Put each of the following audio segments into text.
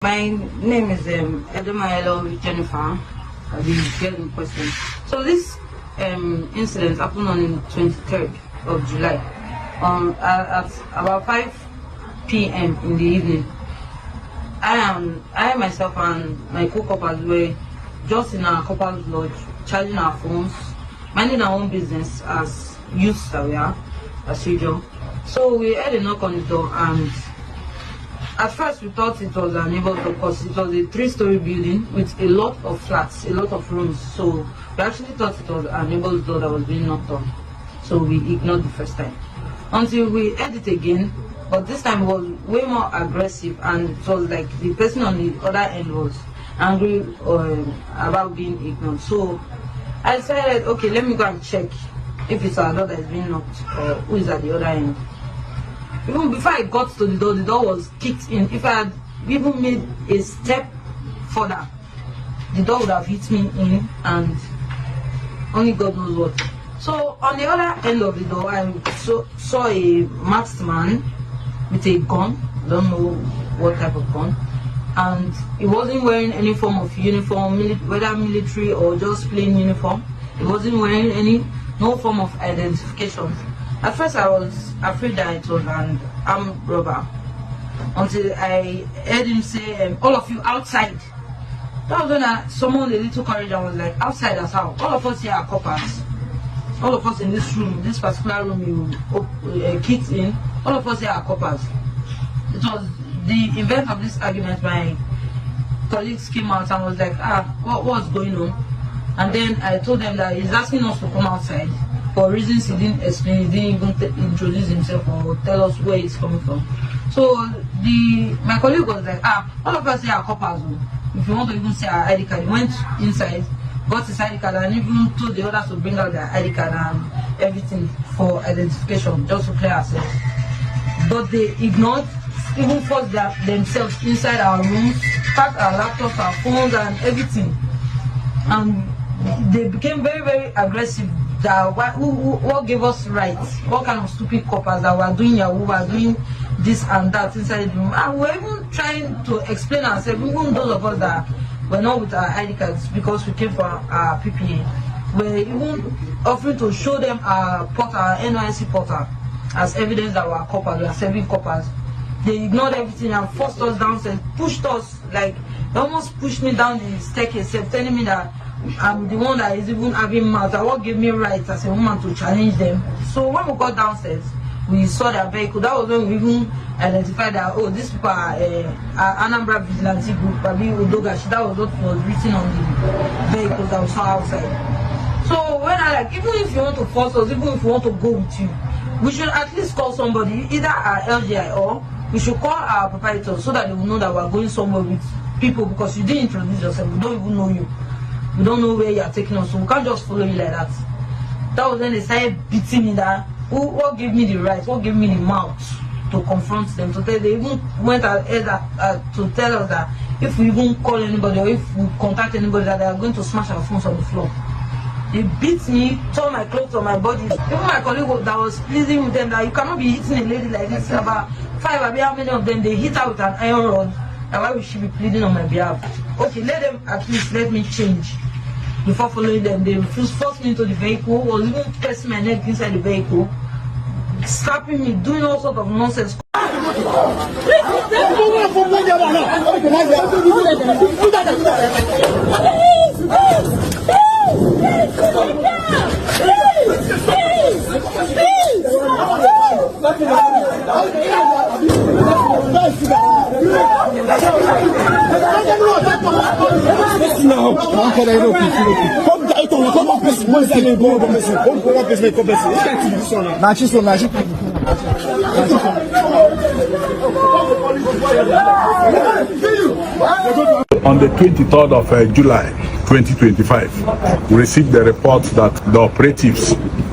My name is Edomaelo Jennifer. I will get in question. So this incident happened on 23rd of July at about 5 p.m. in the evening. I myself and my co-couples were just in our couples lodge, charging our phones, minding our own business as youths that we are, as usual. So we heard a knock on the door, and at first we thought it was a neighbor's door because it was a 3-story building with a lot of flats, a lot of rooms. So we actually thought it was a neighbor's door that was being knocked on. So we ignored the first time until we heard it again, but this time it was way more aggressive, and it was like the person on the other end was angry about being ignored. So I decided, okay, let me go and check if it's our door that is being knocked or who is at the other end. Even before I got to the door was kicked in. If I had even made a step further, the door would have hit me in, and only God knows what. So on the other end of the door, I saw a masked man with a gun. I don't know what type of gun, and he wasn't wearing any form of uniform, whether military or just plain uniform. He wasn't wearing no form of identification. At first I was afraid that it was an armed robber, until I heard him say, all of you outside. That was when I summoned a little courage and was like, outside as how? All of us here are coppers. All of us in this room, this particular room you kicked in, all of us here are coppers. It was the event of this argument. My colleagues came out and was like, what's going on? And then I told them that he's asking us to come outside. For reasons he didn't explain, he didn't even introduce himself or tell us where he's coming from. So my colleague was like, all of us here are coppers. If you want to even say our ID card, he went inside, got his ID card, and even told the others to bring out their ID card and everything for identification, just to clear ourselves. But they ignored, even forced themselves inside our rooms, packed our laptops, our phones, and everything. And they became very, very aggressive. That what gave us rights? What kind of stupid coppers that were doing Yahoo, were doing this and that inside the room? And we're even trying to explain ourselves, even those of us that were not with our ID cards because we came from our PPA. We're even offering to show them our portal, our NYSC portal, as evidence that we're coppers, we are serving coppers. They ignored everything and forced us downstairs, pushed us, like they almost pushed me down the staircase, telling me that I'm the one that is even having mouth. What gave me rights as a woman to challenge them. So when we got downstairs, we saw their vehicle. That was when we even identified that, these people are Anambra Vigilante Group, Babi Odogashi. That was what was written on the vehicles that we saw outside. So when even if you want to force us, even if you want to go with you, we should at least call somebody, either our LGI or we should call our proprietors so that they will know that we're going somewhere with people, because you didn't introduce yourself. We don't even know you. We don't know where you are taking us, so we can't just follow you like that. That was when they started beating me. What gave me the right, what gave me the mouth to confront them? So they even went ahead to tell us that if we even call anybody or if we contact anybody, that they are going to smash our phones on the floor. They beat me, tore my clothes on my body. Even my colleague that was pleading with them that you cannot be hitting a lady like this. About 5, how many of them, they hit her with an iron rod. And why would she be pleading on my behalf? Okay, at least let me change. Before following them, they forced me into the vehicle, was even pressing my neck inside the vehicle, slapping me, doing all sorts of nonsense. On the 23rd of July 2025, we received the report that the operatives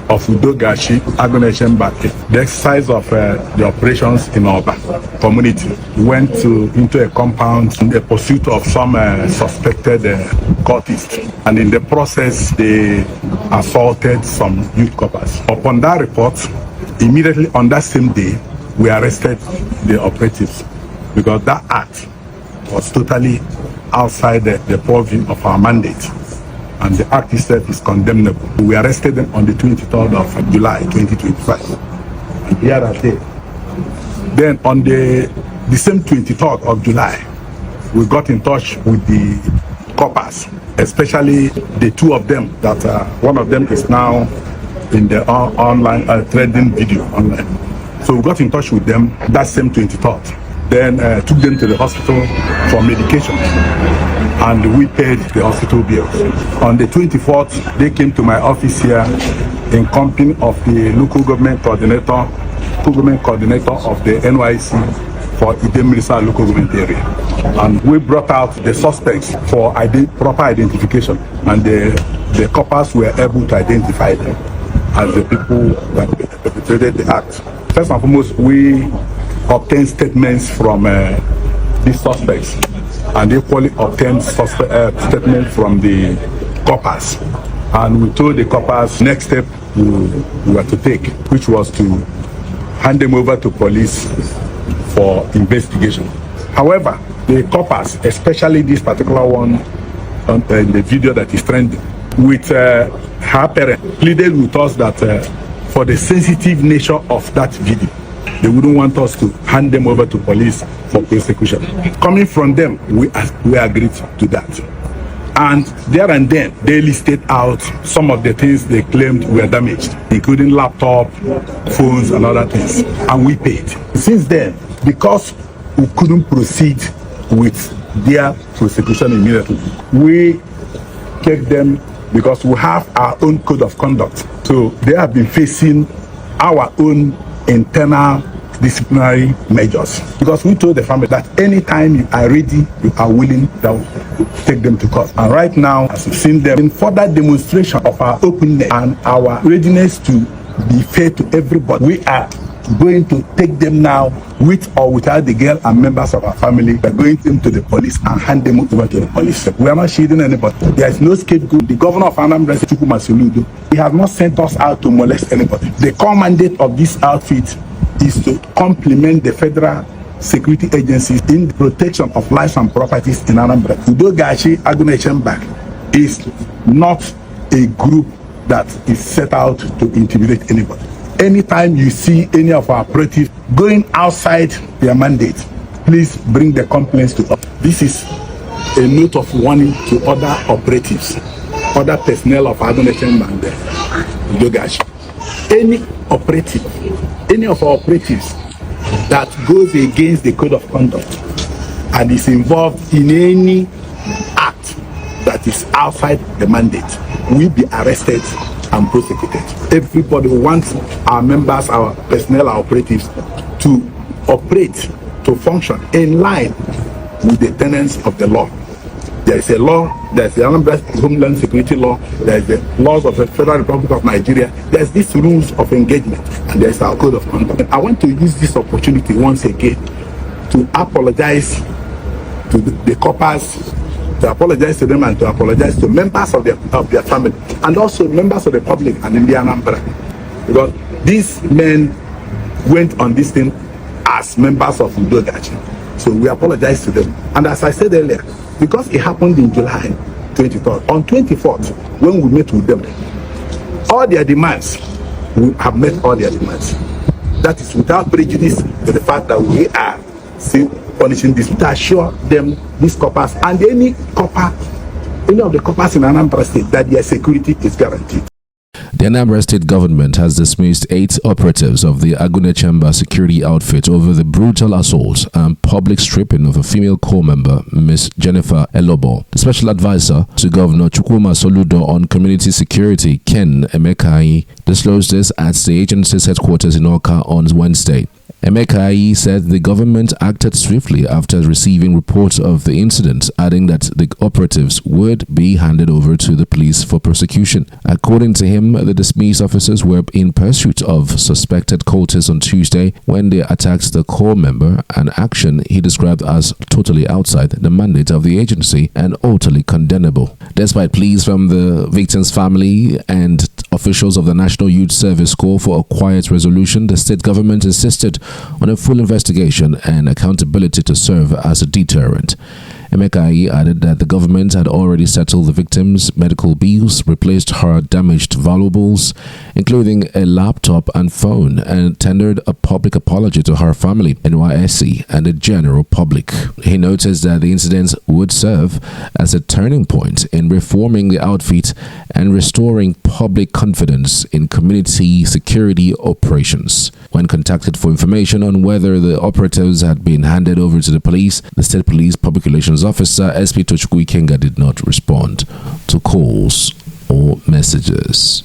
of Udogashi, Agoneshenbake, the exercise of the operations in Oba community, went into a compound in the pursuit of some suspected cultists, and in the process they assaulted some youth coppers. Upon that report, immediately on that same day, we arrested the operatives, because that act was totally outside the purview of our mandate, and the act itself is condemnable. We arrested them on the 23rd of July 2025. And here are they. Then on the same 23rd of July, we got in touch with the coppers, especially the two of them that one of them is now in the online trading video online. So we got in touch with them that same 23rd. Then took them to the hospital for medication, and we paid the hospital bills. On the 24th, they came to my office here in company of the local government coordinator of the NYSC for Idemrisa local government area. And we brought out the suspects for proper identification, and the coppers were able to identify them as the people that perpetrated the act. First and foremost, we obtained statements from these suspects, and equally obtained statements from the coppers. And we told the coppers next step we were to take, which was to hand them over to police for investigation. However, the coppers, especially this particular one in the video that is trending, with her parent, pleaded with us that for the sensitive nature of that video, they wouldn't want us to hand them over to police for prosecution. Coming from them, we agreed to that. And there and then, they listed out some of the things they claimed were damaged, including laptop, phones, and other things. And we paid. Since then, because we couldn't proceed with their prosecution immediately, we kept them because we have our own code of conduct. So they have been facing our own internal disciplinary measures, because we told the family that anytime you are ready, you are willing to take them to court. And right now, as you've seen them, in further demonstration of our openness and our readiness to be fair to everybody, we are going to take them now, with or without the girl and members of our family. We're going to the police and hand them over to the police. We are not shielding anybody. There is no scapegoat. The governor of Anambra, Chukwuma Soludo, he has not sent us out to molest anybody. The core mandate of this outfit is to complement the federal security agencies in the protection of lives and properties in Anambra. Udogachi Agunechembak is not a group that is set out to intimidate anybody. Anytime you see any of our operatives going outside their mandate, please bring the complaints to us. This is a note of warning to other operatives, other personnel of Agunechembak and Udogachi. Any of our operatives that goes against the code of conduct and is involved in any act that is outside the mandate will be arrested and prosecuted. Everybody wants our members, our personnel, our operatives to operate, to function in line with the tenets of the law. There is a law, there is the Anambra Homeland Security Law, there is the laws of the Federal Republic of Nigeria, there is these rules of engagement, and there is our code of conduct. I want to use this opportunity once again to apologize to the coppers, to apologize to them, and to apologize to members of their family, and also members of the public and in the Anambra. Because these men went on this thing as members of Udogachi. So we apologize to them. And as I said earlier, because it happened in July 23rd, on 24th, when we met with them, all their demands, we have met all their demands. That is without prejudice to the fact that we are still punishing this, to assure them, these coppers, and any of the coppers in Anambra State, that their security is guaranteed. The Anambra State government has dismissed 8 operatives of the Agunechembak security outfit over the brutal assault and public stripping of a female corps member, Ms. Jennifer Elobo. The special advisor to Governor Chukwuma Soludo on community security, Ken Emekai, disclosed this at the agency's headquarters in Awka on Wednesday. Emekai said the government acted swiftly after receiving reports of the incident, adding that the operatives would be handed over to the police for prosecution. According to him, the dismissed officers were in pursuit of suspected cultists on Tuesday when they attacked the corps member, an action he described as totally outside the mandate of the agency and utterly condemnable. Despite pleas from the victim's family and officials of the National Youth Service call for a quiet resolution, the state government insisted on a full investigation and accountability to serve as a deterrent. Emeka added that the government had already settled the victim's medical bills, replaced her damaged valuables, including a laptop and phone, and tendered a public apology to her family, NYSC, and the general public. He noticed that the incident would serve as a turning point in reforming the outfit and restoring public confidence in community security operations. When contacted for information on whether the operatives had been handed over to the police, the State Police Public Relations Officer SP Tochukwu Ikenga did not respond to calls or messages.